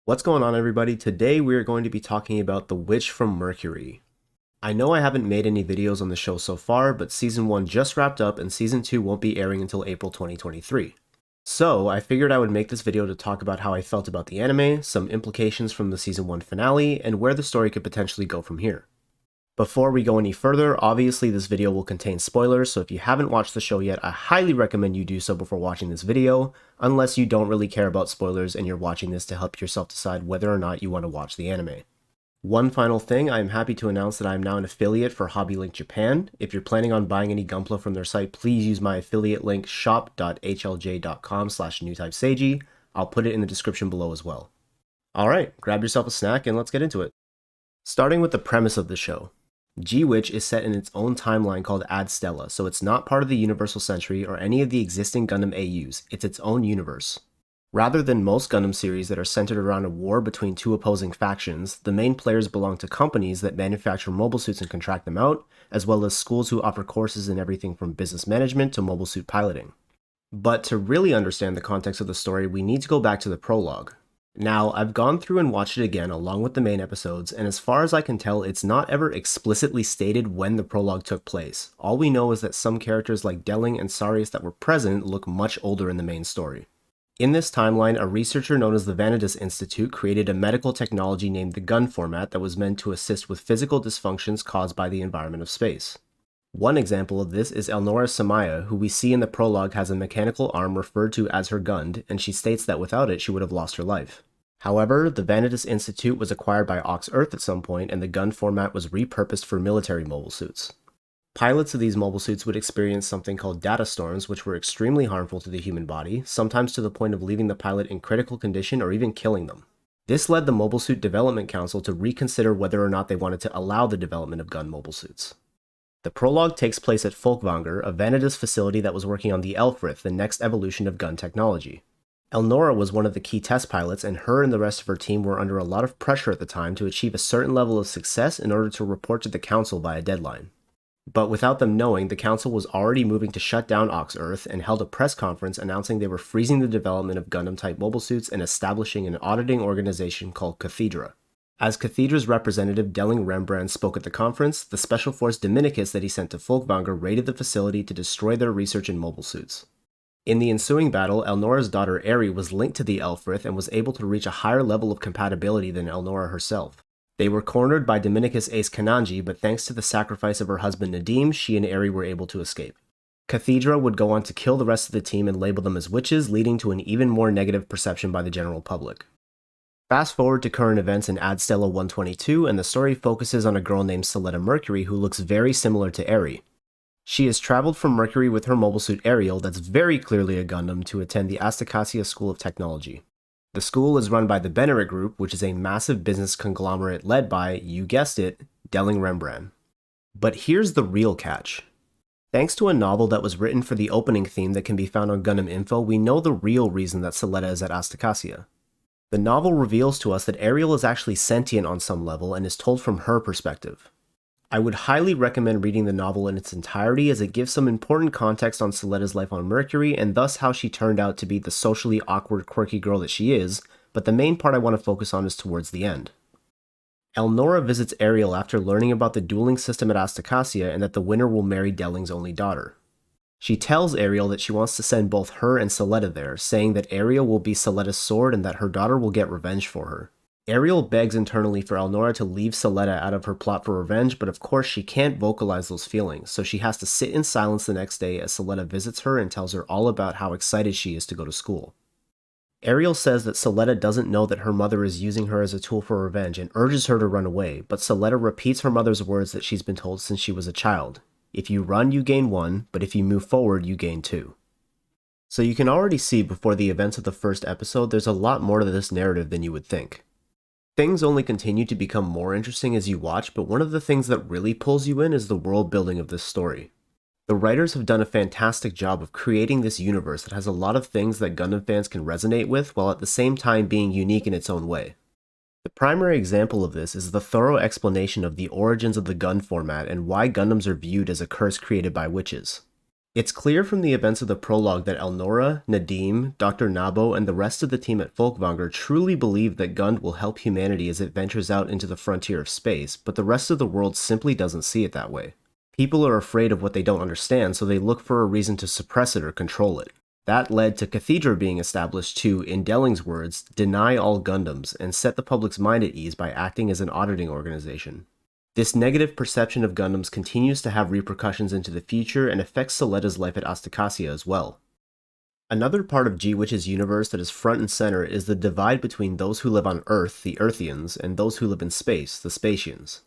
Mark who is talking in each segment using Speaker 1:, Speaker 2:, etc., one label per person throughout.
Speaker 1: What's going on, everybody? Today we are going to be talking about The Witch from Mercury. I know I haven't made any videos on the show so far, but Season 1 just wrapped up and Season 2 won't be airing until April 2023. So, I figured I would make this video to talk about how I felt about the anime, some implications from the Season 1 finale, and where the story could potentially go from here. Before we go any further, obviously this video will contain spoilers, so if you haven't watched the show yet, I highly recommend you do so before watching this video, unless you don't really care about spoilers and you're watching this to help yourself decide whether or not you want to watch the anime. One final thing, I am happy to announce that I am now an affiliate for HobbyLink Japan. If you're planning on buying any Gunpla from their site, please use my affiliate link shop.hlj.com/newtypeseiji. I'll put it in the description below as well. Alright, grab yourself a snack and let's get into it. Starting with the premise of the show. G-Witch is set in its own timeline called Ad Stella, so it's not part of the Universal Century or any of the existing Gundam AUs, it's its own universe. Rather than most Gundam series that are centered around a war between two opposing factions, the main players belong to companies that manufacture mobile suits and contract them out, as well as schools who offer courses in everything from business management to mobile suit piloting. But to really understand the context of the story, we need to go back to the prologue. Now, I've gone through and watched it again along with the main episodes, and as far as I can tell, it's not ever explicitly stated when the prologue took place. All we know is that some characters like Delling and Sarius that were present look much older in the main story. In this timeline, a researcher known as the Vanadis Institute created a medical technology named the gun format that was meant to assist with physical dysfunctions caused by the environment of space. One example of this is Elnora Samaya, who we see in the prologue has a mechanical arm referred to as her Gund, and she states that without it she would have lost her life. However, the Vanadis Institute was acquired by Ox Earth at some point, and the gun format was repurposed for military mobile suits. Pilots of these mobile suits would experience something called data storms, which were extremely harmful to the human body, sometimes to the point of leaving the pilot in critical condition or even killing them. This led the Mobile Suit Development Council to reconsider whether or not they wanted to allow the development of gun mobile suits. The prologue takes place at Folkvanger, a Vanadis facility that was working on the Elfrith, the next evolution of gun technology. Elnora was one of the key test pilots, and her and the rest of her team were under a lot of pressure at the time to achieve a certain level of success in order to report to the Council by a deadline. But without them knowing, the Council was already moving to shut down Ox Earth and held a press conference announcing they were freezing the development of Gundam-type mobile suits and establishing an auditing organization called Cathedra. As Cathedra's representative Delling Rembrandt spoke at the conference, the Special Force Dominicus that he sent to Folkvanger raided the facility to destroy their research in mobile suits. In the ensuing battle, Elnora's daughter Eri was linked to the Elfrith and was able to reach a higher level of compatibility than Elnora herself. They were cornered by Dominicus' ace Kananji, but thanks to the sacrifice of her husband Nadim, she and Eri were able to escape. Cathedra would go on to kill the rest of the team and label them as witches, leading to an even more negative perception by the general public. Fast forward to current events in Ad Stella 122, and the story focuses on a girl named Suletta Mercury who looks very similar to Eri. She has traveled from Mercury with her mobile suit Ariel, that's very clearly a Gundam, to attend the Astacasia School of Technology. The school is run by the Benneret Group, which is a massive business conglomerate led by, you guessed it, Delling Rembrandt. But here's the real catch. Thanks to a novel that was written for the opening theme that can be found on Gundam Info, we know the real reason that Suletta is at Astacasia. The novel reveals to us that Ariel is actually sentient on some level and is told from her perspective. I would highly recommend reading the novel in its entirety as it gives some important context on Suletta's life on Mercury and thus how she turned out to be the socially awkward, quirky girl that she is, but the main part I want to focus on is towards the end. Elnora visits Ariel after learning about the dueling system at Astacasia and that the winner will marry Delling's only daughter. She tells Ariel that she wants to send both her and Suletta there, saying that Ariel will be Suletta's sword and that her daughter will get revenge for her. Ariel begs internally for Elnora to leave Suletta out of her plot for revenge, but of course she can't vocalize those feelings, so she has to sit in silence the next day as Suletta visits her and tells her all about how excited she is to go to school. Ariel says that Suletta doesn't know that her mother is using her as a tool for revenge and urges her to run away, but Suletta repeats her mother's words that she's been told since she was a child. If you run, you gain 1, but if you move forward, you gain 2. So you can already see before the events of the first episode, there's a lot more to this narrative than you would think. Things only continue to become more interesting as you watch, but one of the things that really pulls you in is the world building of this story. The writers have done a fantastic job of creating this universe that has a lot of things that Gundam fans can resonate with, while at the same time being unique in its own way. The primary example of this is the thorough explanation of the origins of the gun format and why Gundams are viewed as a curse created by witches. It's clear from the events of the prologue that Elnora, Nadim, Dr. Nabo, and the rest of the team at Folkvanger truly believe that Gund will help humanity as it ventures out into the frontier of space, but the rest of the world simply doesn't see it that way. People are afraid of what they don't understand, so they look for a reason to suppress it or control it. That led to Cathedra being established to, in Delling's words, deny all Gundams and set the public's mind at ease by acting as an auditing organization. This negative perception of Gundams continues to have repercussions into the future and affects Suletta's life at Astacasia as well. Another part of G-Witch's universe that is front and center is the divide between those who live on Earth, the Earthians, and those who live in space, the Spatians.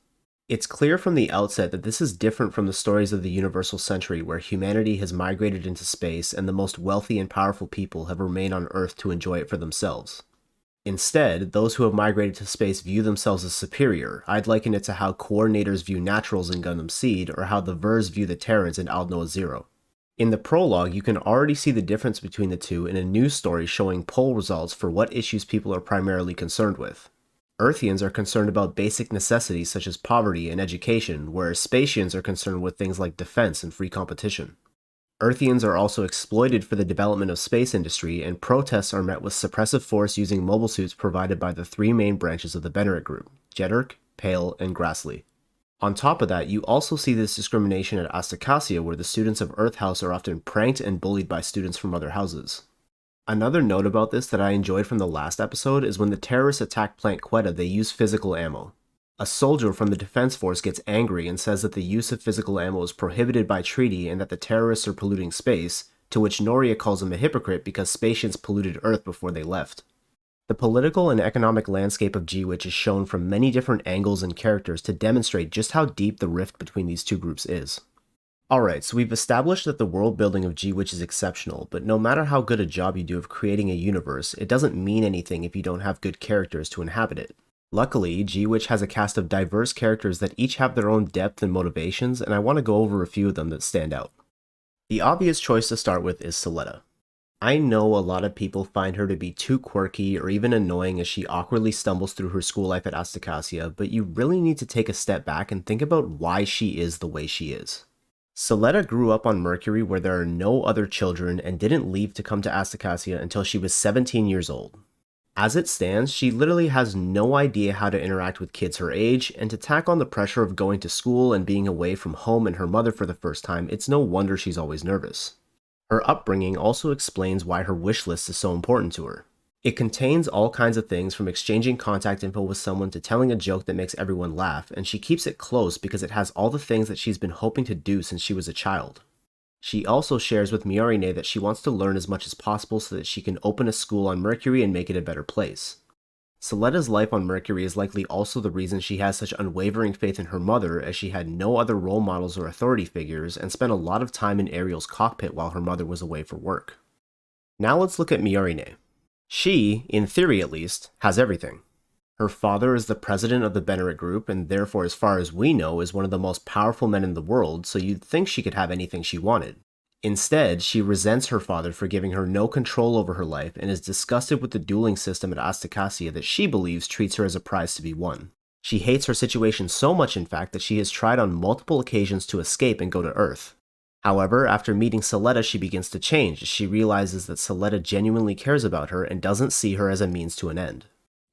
Speaker 1: It's clear from the outset that this is different from the stories of the Universal Century where humanity has migrated into space and the most wealthy and powerful people have remained on Earth to enjoy it for themselves. Instead, those who have migrated to space view themselves as superior. I'd liken it to how coordinators view naturals in Gundam Seed, or how the Vers view the Terrans in Aldnoah Zero. In the prologue, you can already see the difference between the two in a news story showing poll results for what issues people are primarily concerned with. Earthians are concerned about basic necessities such as poverty and education, whereas Spatians are concerned with things like defense and free competition. Earthians are also exploited for the development of space industry, and protests are met with suppressive force using mobile suits provided by the three main branches of the Benneret group, Jeddirk, Pale, and Grassley. On top of that, you also see this discrimination at Astacasia where the students of Earth House are often pranked and bullied by students from other houses. Another note about this that I enjoyed from the last episode is when the terrorists attack Plant Quetta, they use physical ammo. A soldier from the Defense Force gets angry and says that the use of physical ammo is prohibited by treaty and that the terrorists are polluting space, to which Noria calls him a hypocrite because Spatians polluted Earth before they left. The political and economic landscape of G-Witch is shown from many different angles and characters to demonstrate just how deep the rift between these two groups is. Alright, so we've established that the world building of G-Witch is exceptional, but no matter how good a job you do of creating a universe, it doesn't mean anything if you don't have good characters to inhabit it. Luckily, G-Witch has a cast of diverse characters that each have their own depth and motivations, and I want to go over a few of them that stand out. The obvious choice to start with is Suletta. I know a lot of people find her to be too quirky or even annoying as she awkwardly stumbles through her school life at Astacasia, but you really need to take a step back and think about why she is the way she is. Suletta grew up on Mercury where there are no other children and didn't leave to come to Astacasia until she was 17 years old. As it stands, she literally has no idea how to interact with kids her age, and to tack on the pressure of going to school and being away from home and her mother for the first time, it's no wonder she's always nervous. Her upbringing also explains why her wish list is so important to her. It contains all kinds of things from exchanging contact info with someone to telling a joke that makes everyone laugh, and she keeps it close because it has all the things that she's been hoping to do since she was a child. She also shares with Miorine that she wants to learn as much as possible so that she can open a school on Mercury and make it a better place. Suletta's life on Mercury is likely also the reason she has such unwavering faith in her mother, as she had no other role models or authority figures and spent a lot of time in Ariel's cockpit while her mother was away for work. Now let's look at Miorine. She, in theory at least, has everything. Her father is the president of the Benneret group and therefore, as far as we know, is one of the most powerful men in the world, so you'd think she could have anything she wanted. Instead, she resents her father for giving her no control over her life and is disgusted with the dueling system at Astacasia that she believes treats her as a prize to be won. She hates her situation so much, in fact, that she has tried on multiple occasions to escape and go to Earth. However, after meeting Suletta, she begins to change as she realizes that Suletta genuinely cares about her and doesn't see her as a means to an end.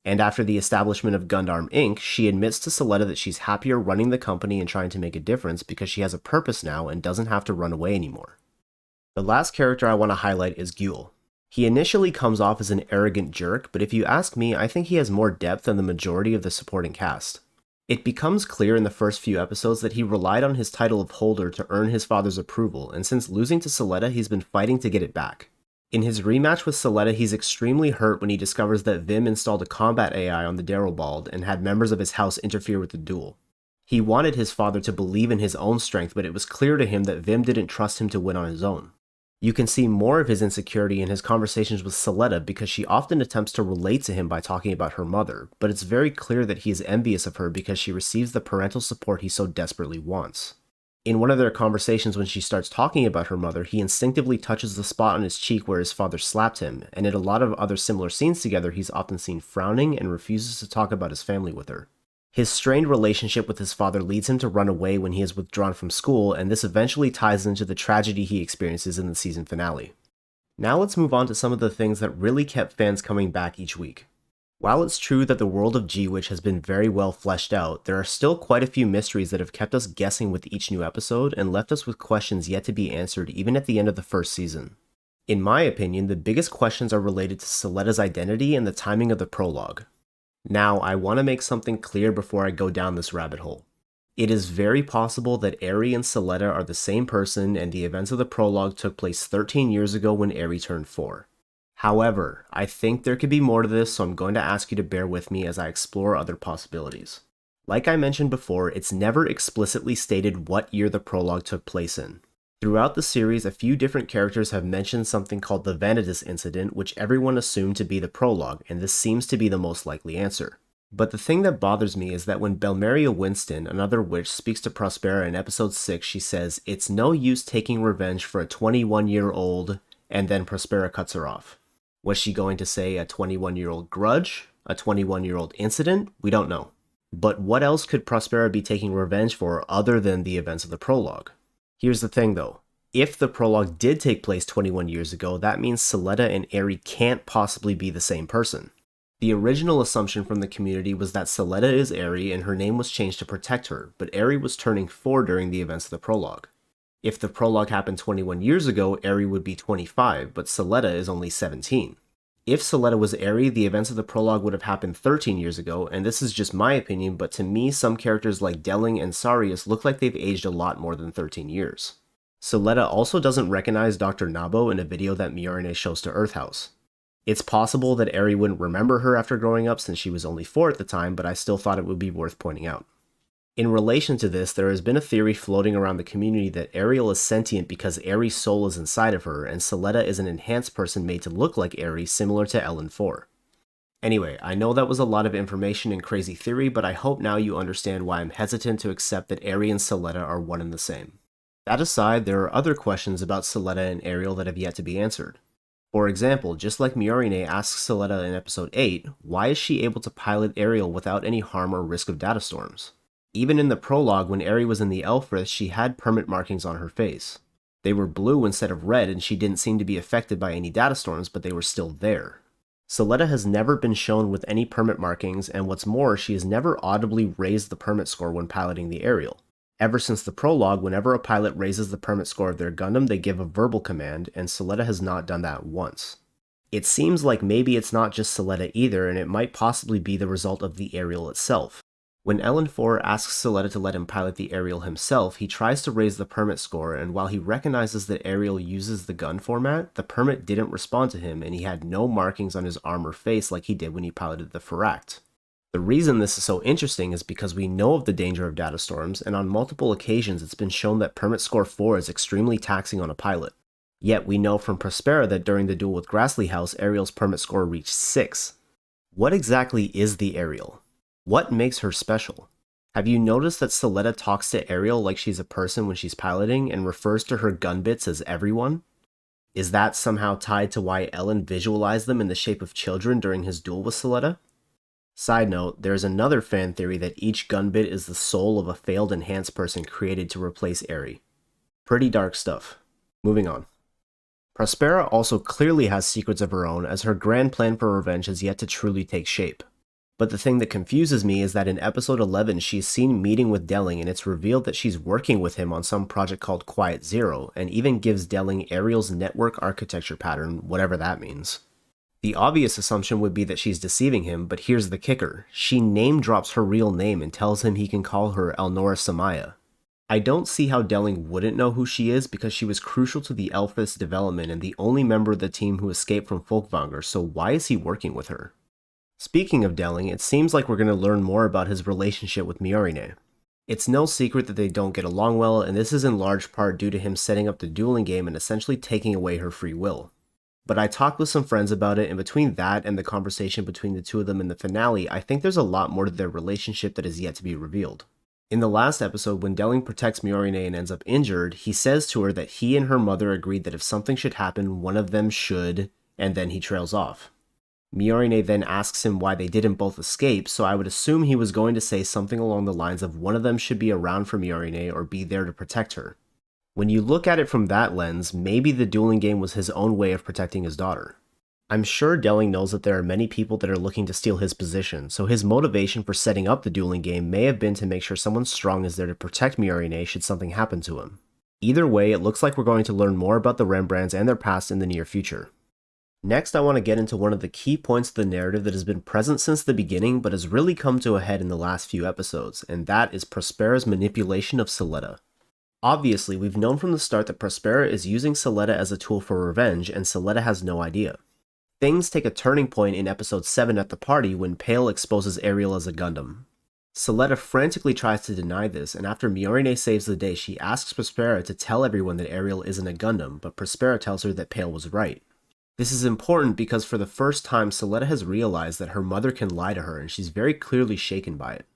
Speaker 1: And after the establishment of Gundam Inc., she admits to Suletta that she's happier running the company and trying to make a difference because she has a purpose now and doesn't have to run away anymore. The last character I want to highlight is Gyul. He initially comes off as an arrogant jerk, but if you ask me, I think he has more depth than the majority of the supporting cast. It becomes clear in the first few episodes that he relied on his title of holder to earn his father's approval, and since losing to Suletta, he's been fighting to get it back. In his rematch with Suletta, he's extremely hurt when he discovers that Vim installed a combat AI on the Darrowbald and had members of his house interfere with the duel. He wanted his father to believe in his own strength, but it was clear to him that Vim didn't trust him to win on his own. You can see more of his insecurity in his conversations with Suletta because she often attempts to relate to him by talking about her mother, but it's very clear that he is envious of her because she receives the parental support he so desperately wants. In one of their conversations when she starts talking about her mother, he instinctively touches the spot on his cheek where his father slapped him, and in a lot of other similar scenes together, he's often seen frowning and refuses to talk about his family with her. His strained relationship with his father leads him to run away when he is withdrawn from school, and this eventually ties into the tragedy he experiences in the season finale. Now let's move on to some of the things that really kept fans coming back each week. While it's true that the world of G-Witch has been very well fleshed out, there are still quite a few mysteries that have kept us guessing with each new episode and left us with questions yet to be answered even at the end of the first season. In my opinion, the biggest questions are related to Suletta's identity and the timing of the prologue. Now, I want to make something clear before I go down this rabbit hole. It is very possible that Eri and Suletta are the same person and the events of the prologue took place 13 years ago when Eri turned 4. However, I think there could be more to this, so I'm going to ask you to bear with me as I explore other possibilities. Like I mentioned before, it's never explicitly stated what year the prologue took place in. Throughout the series, a few different characters have mentioned something called the Vanadis incident, which everyone assumed to be the prologue, and this seems to be the most likely answer. But the thing that bothers me is that when Belmeria Winston, another witch, speaks to Prospera in episode 6, she says, "It's no use taking revenge for a 21-year-old, and then Prospera cuts her off. Was she going to say a 21-year-old grudge? A 21-year-old incident? We don't know. But what else could Prospera be taking revenge for other than the events of the prologue? Here's the thing though. If the prologue did take place 21 years ago, that means Suletta and Eri can't possibly be the same person. The original assumption from the community was that Suletta is Eri and her name was changed to protect her, but Eri was turning 4 during the events of the prologue. If the prologue happened 21 years ago, Eri would be 25, but Suletta is only 17. If Suletta was Eri, the events of the prologue would have happened 13 years ago, and this is just my opinion, but to me, some characters like Delling and Sarius look like they've aged a lot more than 13 years. Suletta also doesn't recognize Dr. Nabo in a video that Miorine shows to Earth House. It's possible that Eri wouldn't remember her after growing up since she was only 4 at the time, but I still thought it would be worth pointing out. In relation to this, there has been a theory floating around the community that Ariel is sentient because Eri's soul is inside of her, and Suletta is an enhanced person made to look like Eri, similar to Ellen 4. Anyway, I know that was a lot of information and crazy theory, but I hope now you understand why I'm hesitant to accept that Eri and Suletta are one and the same. That aside, there are other questions about Suletta and Ariel that have yet to be answered. For example, just like Miorine asks Suletta in episode 8, why is she able to pilot Ariel without any harm or risk of data storms? Even in the prologue, when Eri was in the Elfrith, she had permit markings on her face. They were blue instead of red, and she didn't seem to be affected by any data storms, but they were still there. Suletta has never been shown with any permit markings, and what's more, she has never audibly raised the permit score when piloting the Ariel. Ever since the prologue, whenever a pilot raises the permit score of their Gundam, they give a verbal command, and Suletta has not done that once. It seems like maybe it's not just Suletta either, and it might possibly be the result of the Ariel itself. When Ellen 4 asks Suletta to let him pilot the Ariel himself, he tries to raise the permit score, and while he recognizes that Ariel uses the gun format, the permit didn't respond to him, and he had no markings on his arm or face like he did when he piloted the Ferract. The reason this is so interesting is because we know of the danger of data storms, and on multiple occasions it's been shown that permit score 4 is extremely taxing on a pilot. Yet we know from Prospera that during the duel with Grassley House, Ariel's permit score reached 6. What exactly is the Ariel? What makes her special? Have you noticed that Suletta talks to Ariel like she's a person when she's piloting and refers to her gun bits as everyone? Is that somehow tied to why Ellen visualized them in the shape of children during his duel with Suletta? Side note, there's another fan theory that each gun bit is the soul of a failed enhanced person created to replace Eri. Pretty dark stuff. Moving on. Prospera also clearly has secrets of her own, as her grand plan for revenge has yet to truly take shape. But the thing that confuses me is that in episode 11 she's seen meeting with Delling, and it's revealed that she's working with him on some project called Quiet Zero, and even gives Delling Ariel's network architecture pattern, whatever that means. The obvious assumption would be that she's deceiving him, but here's the kicker. She name drops her real name and tells him he can call her Elnora Samaya. I don't see how Delling wouldn't know who she is because she was crucial to the Elfrith's development and the only member of the team who escaped from Folkvanger, so why is he working with her? Speaking of Delling, it seems like we're going to learn more about his relationship with Miorine. It's no secret that they don't get along well, and this is in large part due to him setting up the dueling game and essentially taking away her free will. But I talked with some friends about it, and between that and the conversation between the two of them in the finale, I think there's a lot more to their relationship that is yet to be revealed. In the last episode, when Delling protects Miorine and ends up injured, he says to her that he and her mother agreed that if something should happen, one of them should, and then he trails off. Miorine then asks him why they didn't both escape, so I would assume he was going to say something along the lines of one of them should be around for Miorine or be there to protect her. When you look at it from that lens, maybe the dueling game was his own way of protecting his daughter. I'm sure Delling knows that there are many people that are looking to steal his position, so his motivation for setting up the dueling game may have been to make sure someone strong is there to protect Miorine should something happen to him. Either way, it looks like we're going to learn more about the Rembrandts and their past in the near future. Next, I want to get into one of the key points of the narrative that has been present since the beginning but has really come to a head in the last few episodes, and that is Prospera's manipulation of Suletta. Obviously, we've known from the start that Prospera is using Suletta as a tool for revenge, and Suletta has no idea. Things take a turning point in episode 7 at the party when Pale exposes Ariel as a Gundam. Suletta frantically tries to deny this, and after Miorine saves the day, she asks Prospera to tell everyone that Ariel isn't a Gundam, but Prospera tells her that Pale was right. This is important because for the first time, Suletta has realized that her mother can lie to her, and she's very clearly shaken by it.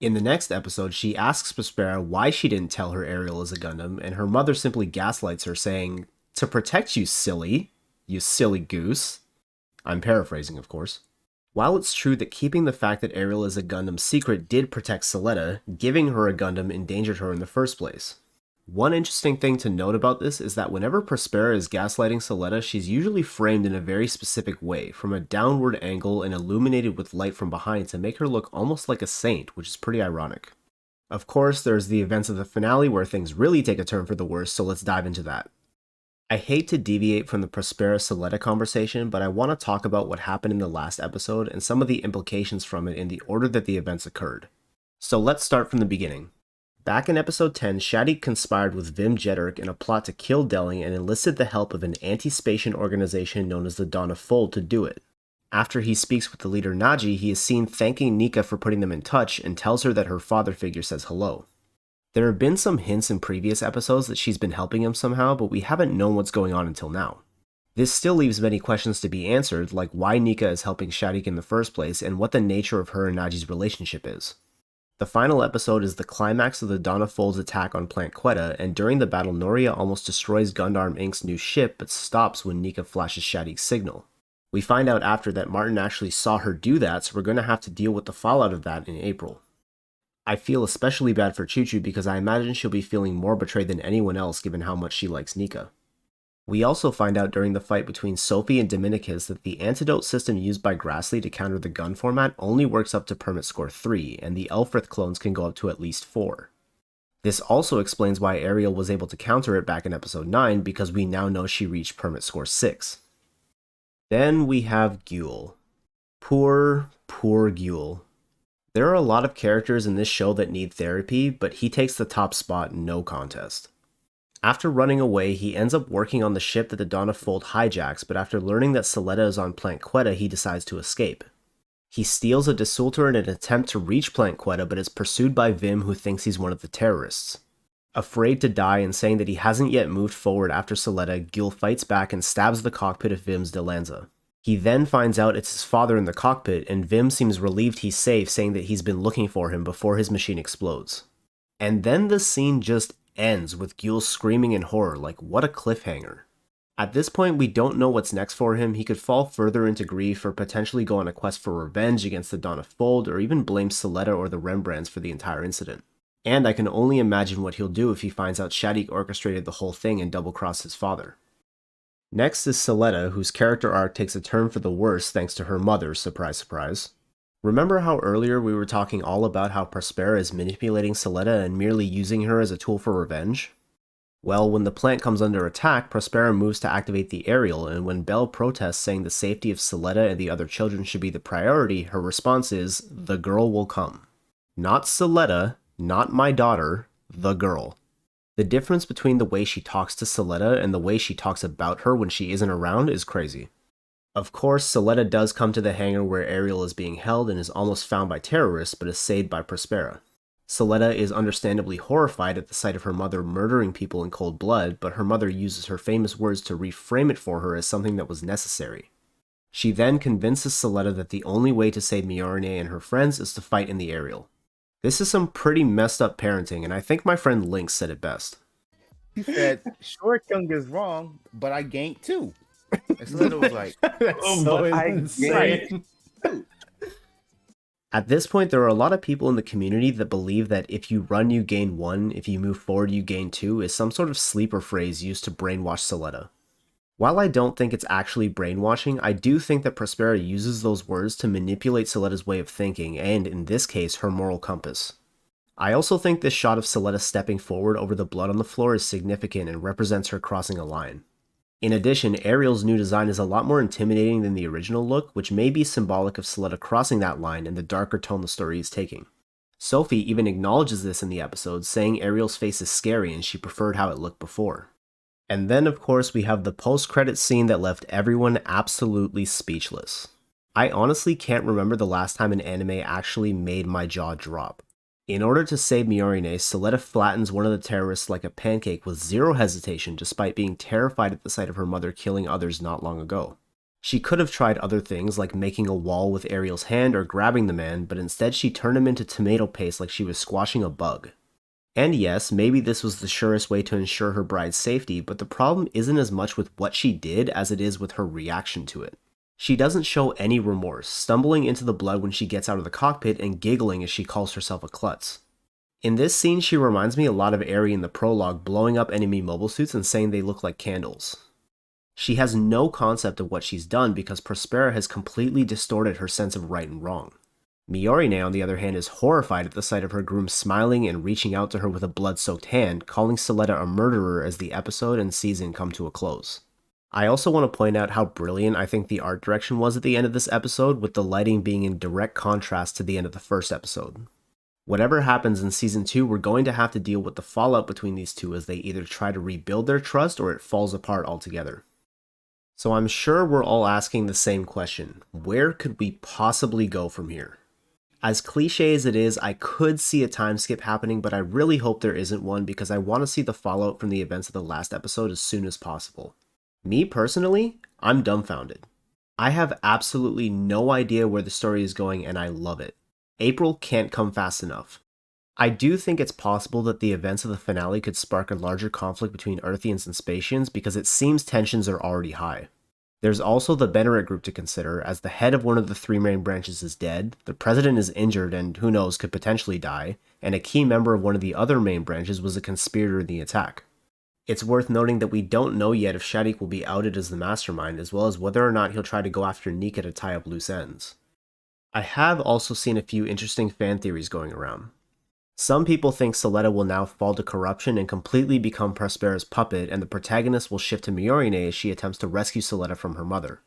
Speaker 1: In the next episode, she asks Prospera why she didn't tell her Ariel is a Gundam, and her mother simply gaslights her, saying, "To protect you, you silly goose." I'm paraphrasing, of course. While it's true that keeping the fact that Ariel is a Gundam secret did protect Suletta, giving her a Gundam endangered her in the first place. One interesting thing to note about this is that whenever Prospera is gaslighting Suletta, she's usually framed in a very specific way, from a downward angle and illuminated with light from behind to make her look almost like a saint, which is pretty ironic. Of course, there's the events of the finale where things really take a turn for the worse, so let's dive into that. I hate to deviate from the Prospera-Suletta conversation, but I want to talk about what happened in the last episode and some of the implications from it in the order that the events occurred. So let's start from the beginning. Back in episode 10, Shadik conspired with Vim Jeddirk in a plot to kill Delling and enlisted the help of an anti-Spatian organization known as the Dawn of Fold to do it. After he speaks with the leader Naji, he is seen thanking Nika for putting them in touch and tells her that her father figure says hello. There have been some hints in previous episodes that she's been helping him somehow, but we haven't known what's going on until now. This still leaves many questions to be answered, like why Nika is helping Shadik in the first place and what the nature of her and Naji's relationship is. The final episode is the climax of the Dawn of Fold's attack on Plant Quetta, and during the battle Noria almost destroys Gundam Inc.'s new ship but stops when Nika flashes Shadik's signal. We find out after that Martin actually saw her do that, so we're going to have to deal with the fallout of that in April. I feel especially bad for Chuchu because I imagine she'll be feeling more betrayed than anyone else given how much she likes Nika. We also find out during the fight between Sophie and Dominicus that the antidote system used by Grassley to counter the gun format only works up to permit score 3, and the Elfrith clones can go up to at least 4. This also explains why Ariel was able to counter it back in episode 9, because we now know she reached permit score 6. Then we have Guel. Poor Guel. There are a lot of characters in this show that need therapy, but he takes the top spot, no contest. After running away, he ends up working on the ship that the Dawn of Fold hijacks, but after learning that Suletta is on Plant Quetta, he decides to escape. He steals a desultor in an attempt to reach Plant Quetta, but is pursued by Vim, who thinks he's one of the terrorists. Afraid to die and saying that he hasn't yet moved forward after Suletta, Guel fights back and stabs the cockpit of Vim's Delanza. He then finds out it's his father in the cockpit, and Vim seems relieved he's safe, saying that he's been looking for him before his machine explodes. And then the scene just ends with Guel screaming in horror, like what a cliffhanger. At this point, we don't know what's next for him. He could fall further into grief or potentially go on a quest for revenge against the Dawn of Fold, or even blame Suletta or the Rembrandts for the entire incident. And I can only imagine what he'll do if he finds out Shadik orchestrated the whole thing and double-crossed his father. Next is Suletta, whose character arc takes a turn for the worse thanks to her mother, surprise surprise. Remember how earlier we were talking all about how Prospera is manipulating Suletta and merely using her as a tool for revenge? Well, when the plant comes under attack, Prospera moves to activate the aerial, and when Belle protests saying the safety of Suletta and the other children should be the priority, her response is, "The girl will come." Not Suletta, not my daughter, the girl. The difference between the way she talks to Suletta and the way she talks about her when she isn't around is crazy. Of course, Suletta does come to the hangar where Ariel is being held and is almost found by terrorists, but is saved by Prospera. Suletta is understandably horrified at the sight of her mother murdering people in cold blood, but her mother uses her famous words to reframe it for her as something that was necessary. She then convinces Suletta that the only way to save Miorine and her friends is to fight in the aerial. This is some pretty messed up parenting, and I think my friend Link said it best.
Speaker 2: He said, Short Young is wrong, but I ganked too. And Suletta was like,
Speaker 1: That's so
Speaker 3: But I
Speaker 1: insane.
Speaker 2: dude.
Speaker 1: At this point, there are a lot of people in the community that believe that if you run, you gain 1, if you move forward, you gain 2 is some sort of sleeper phrase used to brainwash Suletta. While I don't think it's actually brainwashing, I do think that Prospera uses those words to manipulate Suletta's way of thinking, and in this case, her moral compass. I also think this shot of Suletta stepping forward over the blood on the floor is significant and represents her crossing a line. In addition, Ariel's new design is a lot more intimidating than the original look, which may be symbolic of Suletta crossing that line and the darker tone the story is taking. Sophie even acknowledges this in the episode, saying Ariel's face is scary and she preferred how it looked before. And then, of course, we have the post-credits scene that left everyone absolutely speechless. I honestly can't remember the last time an anime actually made my jaw drop. In order to save Miorine, Suletta flattens one of the terrorists like a pancake with zero hesitation despite being terrified at the sight of her mother killing others not long ago. She could have tried other things like making a wall with Ariel's hand or grabbing the man, but instead she turned him into tomato paste like she was squashing a bug. And yes, maybe this was the surest way to ensure her bride's safety, but the problem isn't as much with what she did as it is with her reaction to it. She doesn't show any remorse, stumbling into the blood when she gets out of the cockpit and giggling as she calls herself a klutz. In this scene, she reminds me a lot of Eri in the prologue blowing up enemy mobile suits and saying they look like candles. She has no concept of what she's done because Prospera has completely distorted her sense of right and wrong. Miorine, on the other hand, is horrified at the sight of her groom smiling and reaching out to her with a blood-soaked hand, calling Suletta a murderer as the episode and season come to a close. I also want to point out how brilliant I think the art direction was at the end of this episode, with the lighting being in direct contrast to the end of the first episode. Whatever happens in Season 2, we're going to have to deal with the fallout between these two as they either try to rebuild their trust or it falls apart altogether. So I'm sure we're all asking the same question: where could we possibly go from here? As cliche as it is, I could see a time skip happening, but I really hope there isn't one because I want to see the fallout from the events of the last episode as soon as possible. Me personally, I'm dumbfounded. I have absolutely no idea where the story is going and I love it. April can't come fast enough. I do think it's possible that the events of the finale could spark a larger conflict between Earthians and Spatians because it seems tensions are already high. There's also the Benneret group to consider, as the head of one of the 3 main branches is dead, the president is injured and who knows could potentially die, and a key member of one of the other main branches was a conspirator in the attack. It's worth noting that we don't know yet if Shadik will be outed as the mastermind, as well as whether or not he'll try to go after Nika to tie up loose ends. I have also seen a few interesting fan theories going around. Some people think Suletta will now fall to corruption and completely become Prospera's puppet, and the protagonist will shift to Miorine as she attempts to rescue Suletta from her mother.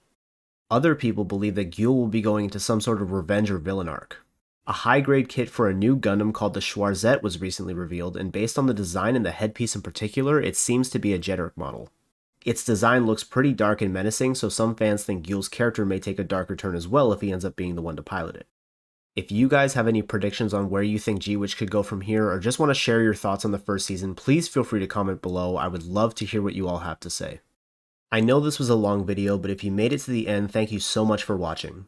Speaker 1: Other people believe that Gyul will be going into some sort of revenge or villain arc. A high-grade kit for a new Gundam called the Schwarzette was recently revealed, and based on the design and the headpiece in particular, it seems to be a Jeddirk model. Its design looks pretty dark and menacing, so some fans think Gyul's character may take a darker turn as well if he ends up being the one to pilot it. If you guys have any predictions on where you think G-Witch could go from here, or just want to share your thoughts on the first season, please feel free to comment below. I would love to hear what you all have to say. I know this was a long video, but if you made it to the end, thank you so much for watching.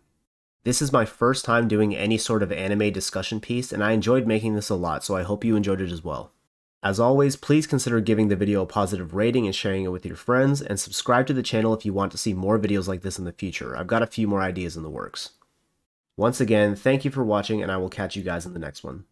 Speaker 1: This is my first time doing any sort of anime discussion piece, and I enjoyed making this a lot, so I hope you enjoyed it as well. As always, please consider giving the video a positive rating and sharing it with your friends, and subscribe to the channel if you want to see more videos like this in the future. I've got a few more ideas in the works. Once again, thank you for watching, and I will catch you guys in the next one.